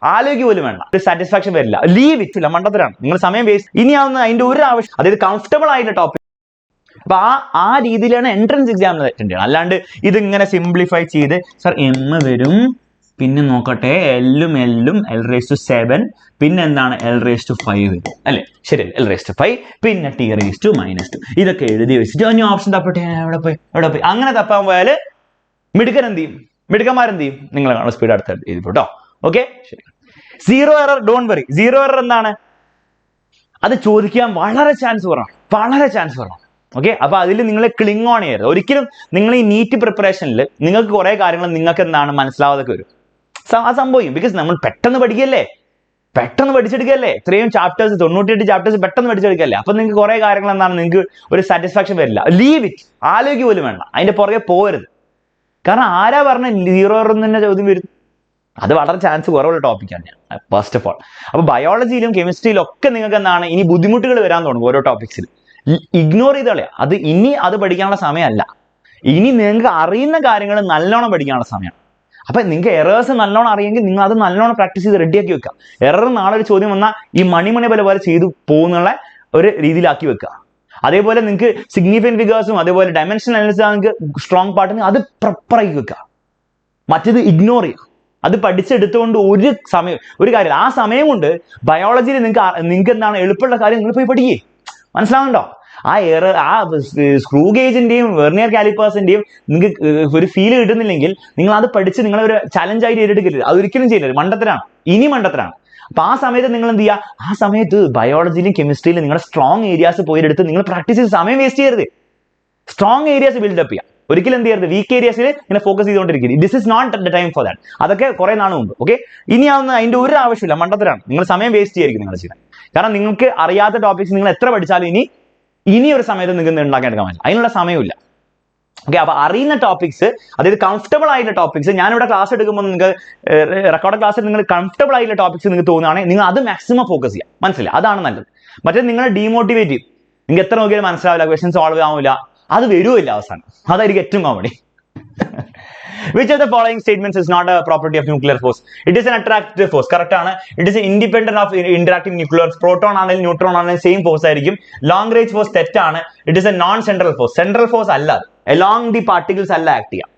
ആലോചിക്കുക പോലും വേണ്ട, ഒരു സാറ്റിസ്ഫാക്ഷൻ വരില്ല, ലീവ് ഇറ്റ്, ഇല്ല മണ്ടത്തരാണ്, നിങ്ങൾ സമയം വേസ്റ്റ്. ഇനിയാവുന്ന അതിന്റെ ഒരു ആവശ്യം, അതായത് കംഫർട്ടബിൾ ആയിട്ടുള്ള ടോപ്പിക്. അപ്പൊ ആ രീതിയിലാണ് എൻട്രൻസ് എക്സാമിന് അറ്റൻഡ് ചെയ്യണം. അല്ലാണ്ട് ഇതിങ്ങനെ സിംപ്ലിഫൈ ചെയ്ത് സർ എം വരും, പിന്നെ നോക്കട്ടെ എല്ലും L⁻⁷, പിന്നെ എന്താണ് L⁵5 വരും അല്ലെ, ശരി, L⁵5, പിന്നെ T⁻², ഇതൊക്കെ എഴുതി വെച്ചിട്ട് ഇനി ഓപ്ഷൻ തപ്പട്ടെ, എവിടെ പോയി അങ്ങനെ തപ്പാൻ പോയാല് മിടുക്കന്മാരെന്ത് ചെയ്യും, നിങ്ങൾ സ്പീഡ് അടുത്ത് എഴുതി കേട്ടോ. ഓക്കെ, ശരി. Zero error, don't worry. Zero error എന്താണ്, അത് ചോദിക്കാൻ വളരെ ചാൻസ് കുറവാണ്. ഓക്കെ, അപ്പൊ അതിൽ നിങ്ങൾ ക്ലിങ് ഓൺ ചെയ്യരുത് ഒരിക്കലും. നിങ്ങൾ ഈ നീറ്റ് പ്രിപ്പറേഷനിൽ നിങ്ങൾക്ക് കുറെ കാര്യങ്ങൾ നിങ്ങൾക്ക് എന്താണ് മനസ്സിലാവാതൊക്കെ വരും, സംഭവിക്കും. ബിക്കോസ് നമ്മൾ പെട്ടെന്ന് പഠിച്ചെടുക്കല്ലേ, ഇത്രയും ചാപ്റ്റേഴ്സ്, 98 ചാപ്റ്റേഴ്സ് പെട്ടെന്ന് പഠിച്ചെടുക്കല്ലേ. അപ്പൊ നിങ്ങൾക്ക് കുറെ കാര്യങ്ങൾ എന്താണ്, നിങ്ങൾക്ക് ഒരു സാറ്റിസ്ഫാക്ഷൻ വരില്ല, ലീവ് ഇറ്റ്, ആലോചിക്കുക പോലും വേണ്ട, അതിന്റെ പുറകെ പോകരുത്. കാരണം ആരാ പറഞ്ഞ സീറോ എറർ തന്നെ ചോദ്യം വരും, അത് വളരെ ചാൻസ് കുറവുള്ള ടോപ്പിക്കാണ് ഞാൻ ഫസ്റ്റ് ഓഫ് ഓൾ. അപ്പൊ ബയോളജിയിലും കെമിസ്ട്രിയിലും ഒക്കെ നിങ്ങൾക്ക് എന്താണ് ഇനി ബുദ്ധിമുട്ടുകൾ വരാൻ തുടങ്ങും ഓരോ ടോപ്പിക്സിൽ. ഇഗ്നോർ ചെയ്ത് കളയാ, അത് പഠിക്കാനുള്ള സമയമല്ല. ഇനി നിങ്ങൾക്ക് അറിയുന്ന കാര്യങ്ങൾ നല്ലോണം പഠിക്കാനുള്ള സമയമാണ്. അപ്പൊ നിങ്ങൾക്ക് എറേഴ്സ് നല്ലോണം അറിയെങ്കിൽ നിങ്ങൾ അത് നല്ലോണം പ്രാക്ടീസ് ചെയ്ത് റെഡിയാക്കി വെക്കുക. എറർ നാളെ ഒരു ചോദ്യം വന്നാൽ ഈ മണി പോലെ ചെയ്തു പോകുന്നുള്ള ഒരു രീതിയിലാക്കി വെക്കുക. അതേപോലെ നിങ്ങൾക്ക് സിഗ്നിഫിക്കന്റ് ഫിഗേഴ്സും അതേപോലെ ഡയമെൻഷൻ അനാലിസിസ് നിങ്ങൾക്ക് സ്ട്രോങ് പാർട്ടിന് അത് പ്രോപ്പറാക്കി വെക്കുക. മറ്റേത് ഇഗ്നോർ ചെയ്യുക. അത് പഠിച്ചെടുത്തുകൊണ്ട് ഒരു കാര്യം, ആ സമയം കൊണ്ട് ബയോളജിയിൽ നിങ്ങൾക്ക് എന്താണ് എളുപ്പമുള്ള കാര്യം നിങ്ങൾ പോയി പഠിക്കേ. മനസ്സിലാവുന്നുണ്ടോ? ആ സ്ക്രൂ ഗേജിന്റെയും വെർനിയർ കാലിപ്പേഴ്സിന്റെയും നിങ്ങൾക്ക് ഒരു ഫീൽ കിട്ടുന്നില്ലെങ്കിൽ നിങ്ങൾ അത് പഠിച്ച് നിങ്ങളൊരു ചലഞ്ചായിട്ട് ഏറ്റെടുക്കരുത്. അതൊരിക്കലും ചെയ്യരുത്, മണ്ടത്തരാണ്. അപ്പൊ ആ സമയത്ത് നിങ്ങൾ എന്ത് ചെയ്യുക, ആ സമയത്ത് ബയോളജിയിലും കെമിസ്ട്രിയിലും നിങ്ങളുടെ സ്ട്രോങ് ഏരിയാസ് പോയെടുത്ത് നിങ്ങൾ പ്രാക്ടീസ് ചെയ്ത് സമയം വേസ്റ്റ് ചെയ്യരുത്. സ്ട്രോങ് ഏരിയാസ് ബിൽഡപ്പ് ചെയ്യാം. ഒരിക്കലും എന്ത് ചെയ്യരുത്, വീക്ക് ഏരിയാസിൽ ഇങ്ങനെ ഫോക്കസ് ചെയ്തുകൊണ്ടിരിക്കുന്നത്. This is not the time for that. അതൊക്കെ കുറെ നാൾ മുമ്പ്. ഓക്കെ, ഇനിയാവുന്ന അതിന്റെ ഒരു ആവശ്യമില്ല, മണ്ടത്തരാണ്. നിങ്ങൾ സമയം വേസ്റ്റ് ചെയ്യായിരിക്കും നിങ്ങൾ ചെയ്യുന്നത്. കാരണം നിങ്ങൾക്ക് അറിയാത്ത ടോപ്പിക്സ് നിങ്ങൾ എത്ര പഠിച്ചാലും ഇനി ഒരു സമയത്ത് നിങ്ങൾക്ക് ഉണ്ടാക്കിയെടുക്കാൻ പറ്റില്ല, അതിനുള്ള സമയമില്ല. ഓക്കെ, അപ്പൊ അറിയുന്ന ടോപ്പിക്സ്, അതായത് കംഫർട്ടബിൾ ആയിട്ടുള്ള ടോപ്പിക്സ്, ഞാനിവിടെ ക്ലാസ് എടുക്കുമ്പോൾ നിങ്ങൾക്ക് റെക്കോർഡ് ക്ലാസ്സിൽ നിങ്ങൾ കംഫർട്ടബിൾ ആയിട്ടുള്ള ടോപ്പിക്സ് നിങ്ങൾക്ക് തോന്നുകയാണെങ്കിൽ നിങ്ങൾ അത് മാക്സിമം ഫോക്കസ് ചെയ്യാം. മനസ്സിലായി? അതാണ് നല്ലത്. മറ്റേ നിങ്ങളെ ഡീമോട്ടിവേറ്റ് ചെയ്യും. നിങ്ങൾക്ക് എത്ര നോക്കിയാലും മനസ്സിലാവില്ല, ക്വസ്റ്റ്യൻ സോൾവ് ആവില്ല, അത് വരുമില്ല അവസാനം. അതായിരിക്കും ഏറ്റവും comedy. Which of the following statements is not a property of nuclear force? It is an attractive force. Correct ആണ്. It is independent of interacting nucleons. Proton ആണെങ്കിലും ന്യൂട്രോൺ ആണെങ്കിലും സെയിം ഫോഴ്സ് ആയിരിക്കും. Long range force തെറ്റാണ്. It is a non central force. Central force അല്ല, along the particles അല്ല act ചെയ്യുക.